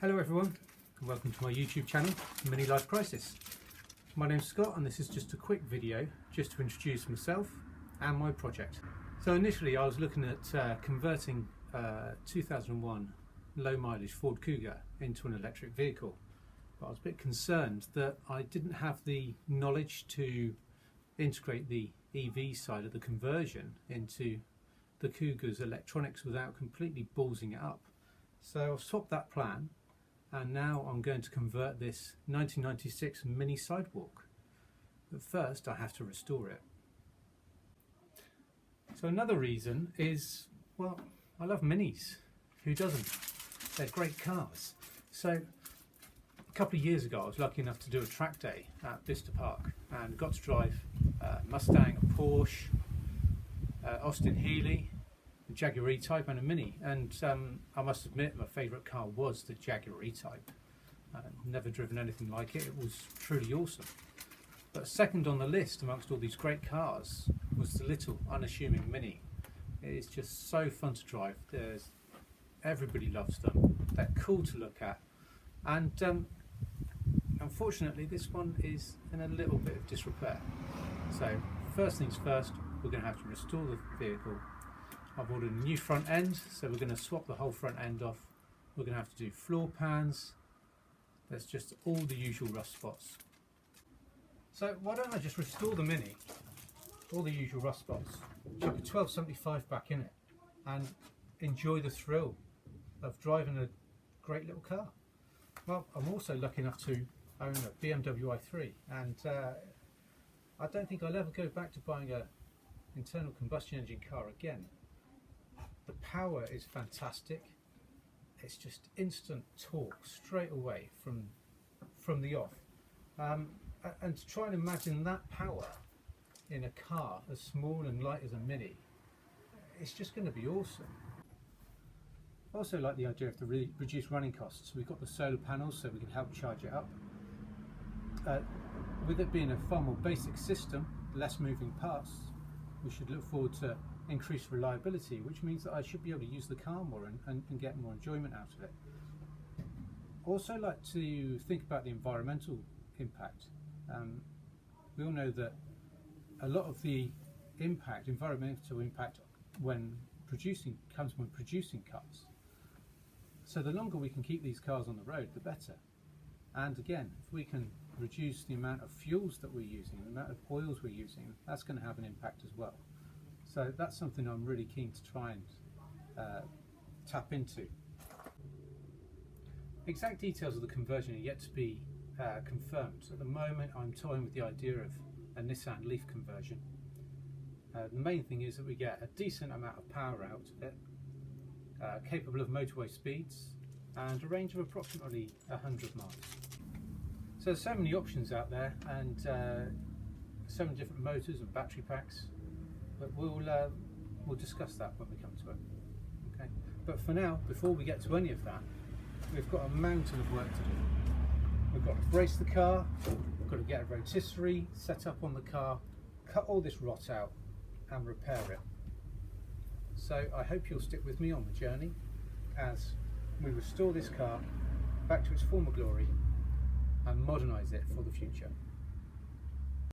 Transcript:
Hello everyone, and welcome to my YouTube channel, Mini Life Crisis. My name's Scott and this is just a quick video just to introduce myself and my project. So initially I was looking at converting 2001 low mileage Ford Kuga into an electric vehicle, but I was a bit concerned that I didn't have the knowledge to integrate the EV side of the conversion into the Kuga's electronics without completely ballsing it up. So I've swapped that plan, and now I'm going to convert this 1996 Mini Sidewalk. But first I have to restore it. So another reason is, well, I love Minis. Who doesn't? They're great cars. So a couple of years ago I was lucky enough to do a track day at Vista Park and got to drive a Mustang, a Porsche, Austin Healey, the Jaguar E-Type and a Mini, and I must admit my favourite car was the Jaguar E-Type. Never driven anything like it. It was truly awesome. But second on the list amongst all these great cars was the little unassuming Mini. It is just so fun to drive. Everybody loves them. They're cool to look at, and unfortunately this one is in a little bit of disrepair. So first things first, we're going to have to restore the vehicle. I've ordered a new front end, so we're going to swap the whole front end off. We're going to have to do floor pans. There's just all the usual rust spots. So why don't I just restore the Mini, all the usual rust spots, chuck a 1275 back in it, and enjoy the thrill of driving a great little car. Well, I'm also lucky enough to own a BMW i3, and I don't think I'll ever go back to buying an internal combustion engine car again. The power is fantastic. It's just instant torque straight away from the off. And to try and imagine that power in a car as small and light as a Mini, it's just going to be awesome. I also like the idea of the reduced running costs. We've got the solar panels so we can help charge it up. With it being a far more basic system, less moving parts, we should look forward to increased reliability, which means that I should be able to use the car more and get more enjoyment out of it. Also like to think about the environmental impact. We all know that a lot of the environmental impact comes when producing cars. So the longer we can keep these cars on the road, the better. And again, if we can reduce the amount of fuels that we're using, the amount of oils we're using, that's going to have an impact as well. So that's something I'm really keen to try and tap into. Exact details of the conversion are yet to be confirmed. At the moment I'm toying with the idea of a Nissan Leaf conversion. The main thing is that we get a decent amount of power out of it, capable of motorway speeds and a range of approximately 100 miles. So there's so many options out there, and so many different motors and battery packs, but we'll discuss that when we come to it. Okay. But for now, before we get to any of that, we've got a mountain of work to do. We've got to brace the car, we've got to get a rotisserie set up on the car, cut all this rot out and repair it. So I hope you'll stick with me on the journey as we restore this car back to its former glory and modernise it for the future.